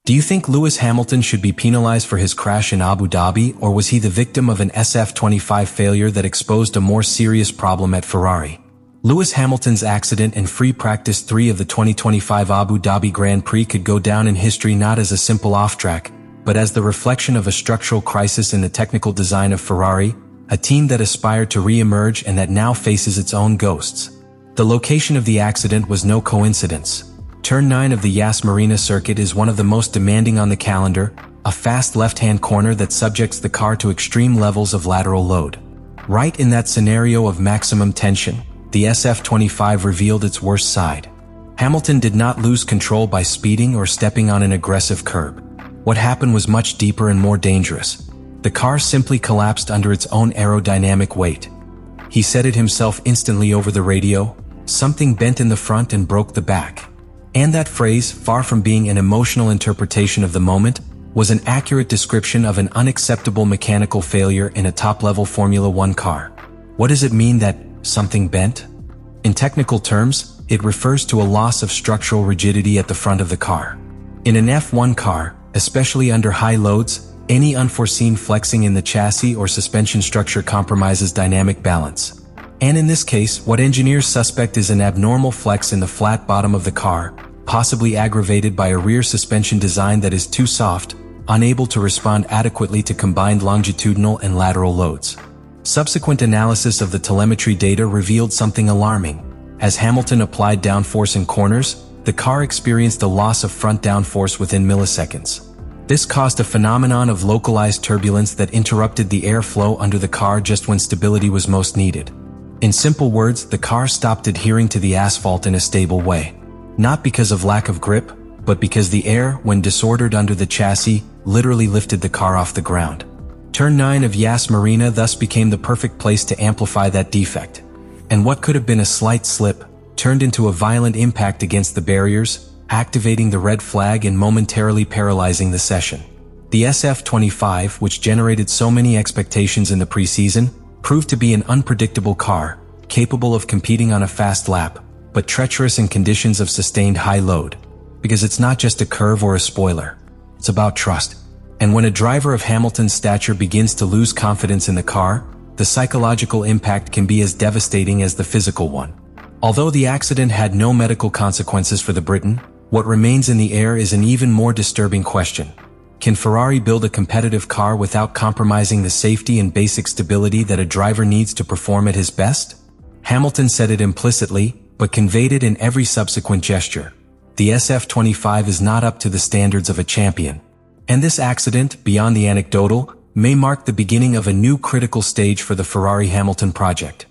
Do you think Lewis Hamilton should be penalized for his crash in Abu Dhabi, or was he the victim of an SF25 failure that exposed a more serious problem at Ferrari? Lewis Hamilton's accident in free practice 3 of the 2025 Abu Dhabi Grand Prix could go down in history not as a simple off-track, but as the reflection of a structural crisis in the technical design of Ferrari, a team that aspired to re-emerge and that now faces its own ghosts. The location of the accident was no coincidence. Turn 9 of the Yas Marina circuit is one of the most demanding on the calendar, a fast left-hand corner that subjects the car to extreme levels of lateral load. Right in that scenario of maximum tension, the SF25 revealed its worst side. Hamilton did not lose control by speeding or stepping on an aggressive curb. What happened was much deeper and more dangerous. The car simply collapsed under its own aerodynamic weight. He said it himself instantly over the radio, "Something bent in the front and broke the back." And that phrase, far from being an emotional interpretation of the moment, was an accurate description of an unacceptable mechanical failure in a top-level Formula One car. What does it mean that something bent? In technical terms, it refers to a loss of structural rigidity at the front of the car. In an F1 car, especially under high loads, any unforeseen flexing in the chassis or suspension structure compromises dynamic balance. And in this case, what engineers suspect is an abnormal flex in the flat bottom of the car, possibly aggravated by a rear suspension design that is too soft, unable to respond adequately to combined longitudinal and lateral loads. Subsequent analysis of the telemetry data revealed something alarming. As Hamilton applied downforce in corners, the car experienced a loss of front downforce within milliseconds. This caused a phenomenon of localized turbulence that interrupted the airflow under the car just when stability was most needed. In simple words, the car stopped adhering to the asphalt in a stable way. Not because of lack of grip, but because the air, when disordered under the chassis, literally lifted the car off the ground. Turn 9 of Yas Marina thus became the perfect place to amplify that defect. And what could have been a slight slip, turned into a violent impact against the barriers, activating the red flag and momentarily paralyzing the session. The SF25, which generated so many expectations in the preseason, proved to be an unpredictable car, capable of competing on a fast lap, but treacherous in conditions of sustained high load. Because it's not just a curve or a spoiler. It's about trust. And when a driver of Hamilton's stature begins to lose confidence in the car, the psychological impact can be as devastating as the physical one. Although the accident had no medical consequences for the Briton, what remains in the air is an even more disturbing question. Can Ferrari build a competitive car without compromising the safety and basic stability that a driver needs to perform at his best? Hamilton said it implicitly, but conveyed it in every subsequent gesture. The SF25 is not up to the standards of a champion. And this accident, beyond the anecdotal, may mark the beginning of a new critical stage for the Ferrari-Hamilton project.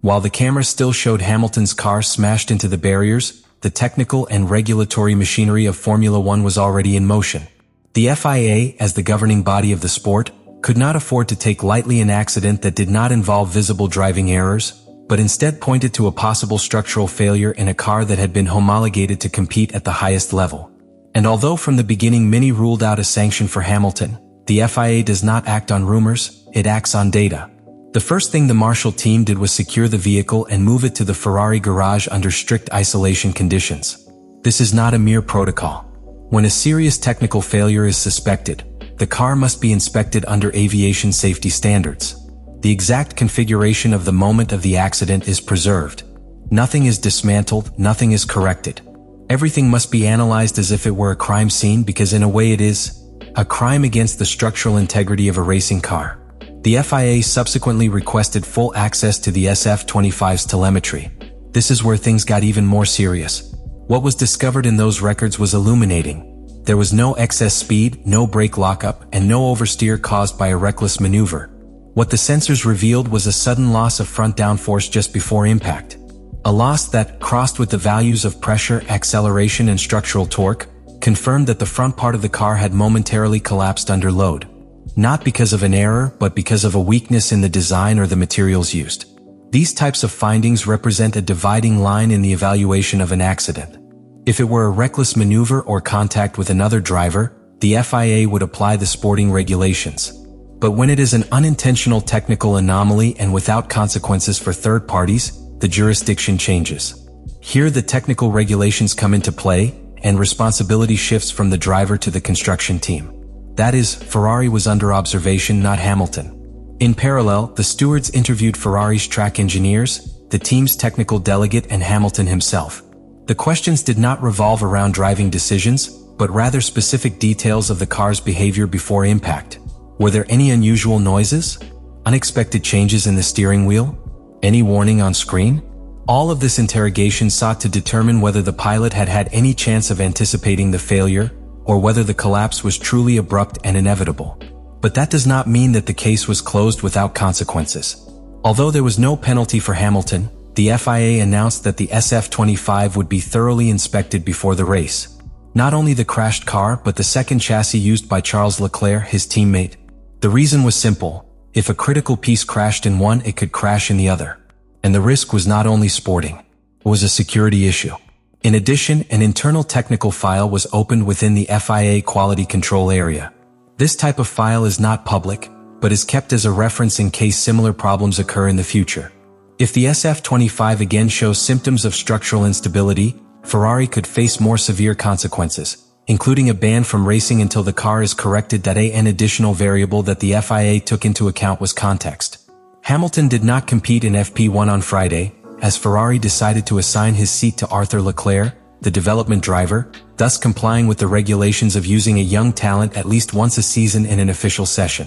While the camera still showed Hamilton's car smashed into the barriers, the technical and regulatory machinery of Formula One was already in motion. The FIA, as the governing body of the sport, could not afford to take lightly an accident that did not involve visible driving errors, but instead pointed to a possible structural failure in a car that had been homologated to compete at the highest level. And although from the beginning many ruled out a sanction for Hamilton, the FIA does not act on rumors, it acts on data. The first thing the Marshall team did was secure the vehicle and move it to the Ferrari garage under strict isolation conditions. This is not a mere protocol. When a serious technical failure is suspected, the car must be inspected under aviation safety standards. The exact configuration of the moment of the accident is preserved. Nothing is dismantled, nothing is corrected. Everything must be analyzed as if it were a crime scene because in a way it is a crime against the structural integrity of a racing car. The FIA subsequently requested full access to the SF25's telemetry. This is where things got even more serious. What was discovered in those records was illuminating. There was no excess speed, no brake lockup, and no oversteer caused by a reckless maneuver. What the sensors revealed was a sudden loss of front downforce just before impact. A loss that, crossed with the values of pressure, acceleration, and structural torque, confirmed that the front part of the car had momentarily collapsed under load. Not because of an error, but because of a weakness in the design or the materials used. These types of findings represent a dividing line in the evaluation of an accident. If it were a reckless maneuver or contact with another driver, the FIA would apply the sporting regulations. But when it is an unintentional technical anomaly and without consequences for third parties, the jurisdiction changes. Here the technical regulations come into play, and responsibility shifts from the driver to the construction team. That is, Ferrari was under observation, not Hamilton. In parallel, the stewards interviewed Ferrari's track engineers, the team's technical delegate, and Hamilton himself. The questions did not revolve around driving decisions, but rather specific details of the car's behavior before impact. Were there any unusual noises? Unexpected changes in the steering wheel? Any warning on screen? All of this interrogation sought to determine whether the pilot had had any chance of anticipating the failure, or whether the collapse was truly abrupt and inevitable. But that does not mean that the case was closed without consequences. Although there was no penalty for Hamilton, the FIA announced that the SF25 would be thoroughly inspected before the race. Not only the crashed car, but the second chassis used by Charles Leclerc, his teammate. The reason was simple: if a critical piece crashed in one, it could crash in the other. And the risk was not only sporting, it was a security issue. In addition, an internal technical file was opened within the FIA quality control area. This type of file is not public, but is kept as a reference in case similar problems occur in the future. If the SF25 again shows symptoms of structural instability, Ferrari could face more severe consequences, including a ban from racing until the car is corrected. An additional variable that the FIA took into account was context. Hamilton did not compete in FP1 on Friday, as Ferrari decided to assign his seat to Arthur Leclerc, the development driver, thus complying with the regulations of using a young talent at least once a season in an official session.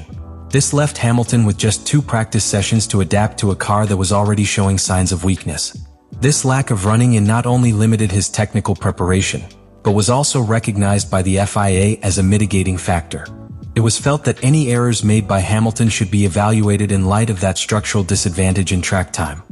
This left Hamilton with just 2 practice sessions to adapt to a car that was already showing signs of weakness. This lack of running in not only limited his technical preparation, but was also recognized by the FIA as a mitigating factor. It was felt that any errors made by Hamilton should be evaluated in light of that structural disadvantage in track time.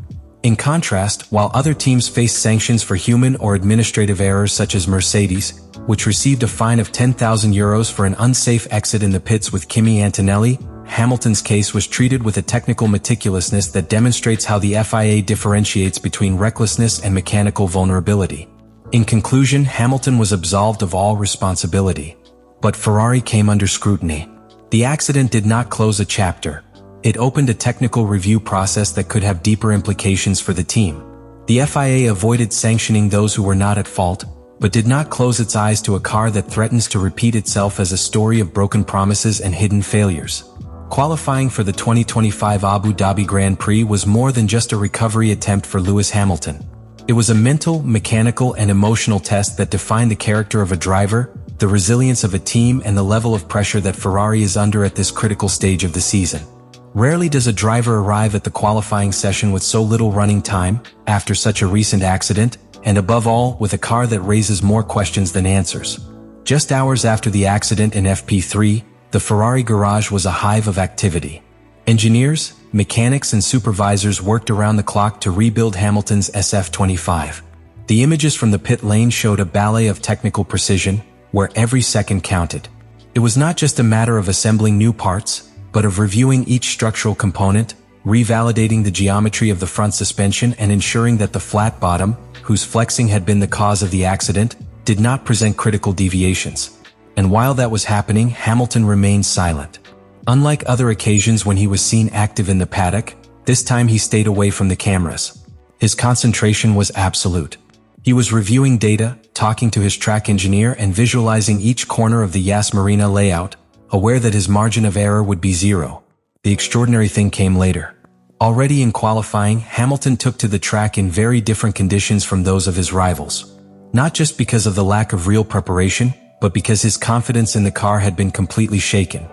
In contrast, while other teams faced sanctions for human or administrative errors such as Mercedes, which received a fine of €10,000 for an unsafe exit in the pits with Kimi Antonelli, Hamilton's case was treated with a technical meticulousness that demonstrates how the FIA differentiates between recklessness and mechanical vulnerability. In conclusion, Hamilton was absolved of all responsibility. But Ferrari came under scrutiny. The accident did not close a chapter. It opened a technical review process that could have deeper implications for the team. The FIA avoided sanctioning those who were not at fault, but did not close its eyes to a car that threatens to repeat itself as a story of broken promises and hidden failures. Qualifying for the 2025 Abu Dhabi Grand Prix was more than just a recovery attempt for Lewis Hamilton. It was a mental, mechanical, and emotional test that defined the character of a driver, the resilience of a team, and the level of pressure that Ferrari is under at this critical stage of the season. Rarely does a driver arrive at the qualifying session with so little running time, after such a recent accident, and above all, with a car that raises more questions than answers. Just hours after the accident in FP3, the Ferrari garage was a hive of activity. Engineers, mechanics, and supervisors worked around the clock to rebuild Hamilton's SF25. The images from the pit lane showed a ballet of technical precision, where every second counted. It was not just a matter of assembling new parts, but of reviewing each structural component, revalidating the geometry of the front suspension, and ensuring that the flat bottom, whose flexing had been the cause of the accident, did not present critical deviations. And while that was happening, Hamilton remained silent. Unlike other occasions when he was seen active in the paddock, this time he stayed away from the cameras. His concentration was absolute. He was reviewing data, talking to his track engineer, and visualizing each corner of the Yas Marina layout, aware that his margin of error would be 0. The extraordinary thing came later. Already in qualifying, Hamilton took to the track in very different conditions from those of his rivals. Not just because of the lack of real preparation, but because his confidence in the car had been completely shaken.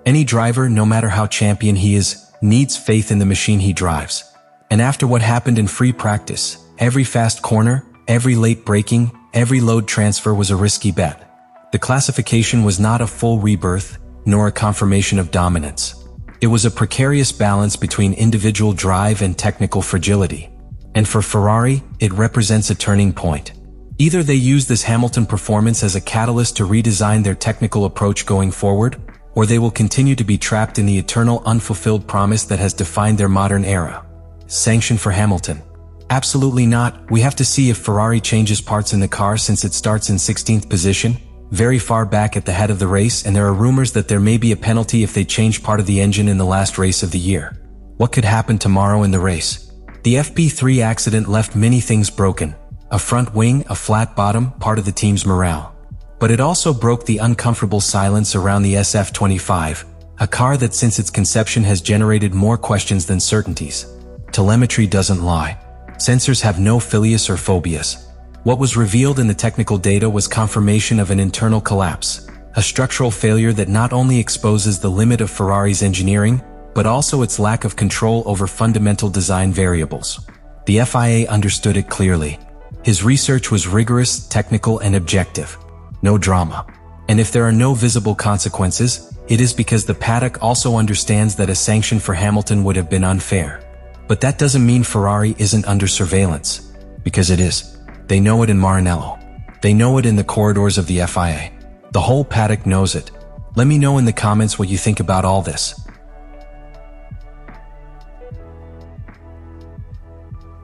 Any driver, no matter how champion he is, needs faith in the machine he drives. And after what happened in free practice, every fast corner, every late braking, every load transfer was a risky bet. The classification was not a full rebirth, nor a confirmation of dominance. It was a precarious balance between individual drive and technical fragility. And for Ferrari, it represents a turning point. Either they use this Hamilton performance as a catalyst to redesign their technical approach going forward, or they will continue to be trapped in the eternal unfulfilled promise that has defined their modern era. Sanction for Hamilton? Absolutely not. We have to see if Ferrari changes parts in the car, since it starts in 16th position, very far back at the head of the race, and there are rumors that there may be a penalty if they change part of the engine in the last race of the year. What could happen tomorrow in the race? The FP3 accident left many things broken. A front wing, a flat bottom, part of the team's morale. But it also broke the uncomfortable silence around the SF25, a car that since its conception has generated more questions than certainties. Telemetry doesn't lie. Sensors have no filius or phobias. What was revealed in the technical data was confirmation of an internal collapse, a structural failure that not only exposes the limit of Ferrari's engineering, but also its lack of control over fundamental design variables. The FIA understood it clearly. His research was rigorous, technical, and objective. No drama. And if there are no visible consequences, it is because the paddock also understands that a sanction for Hamilton would have been unfair. But that doesn't mean Ferrari isn't under surveillance. Because it is. They know it in Maranello. They know it in the corridors of the FIA. The whole paddock knows it. Let me know in the comments what you think about all this.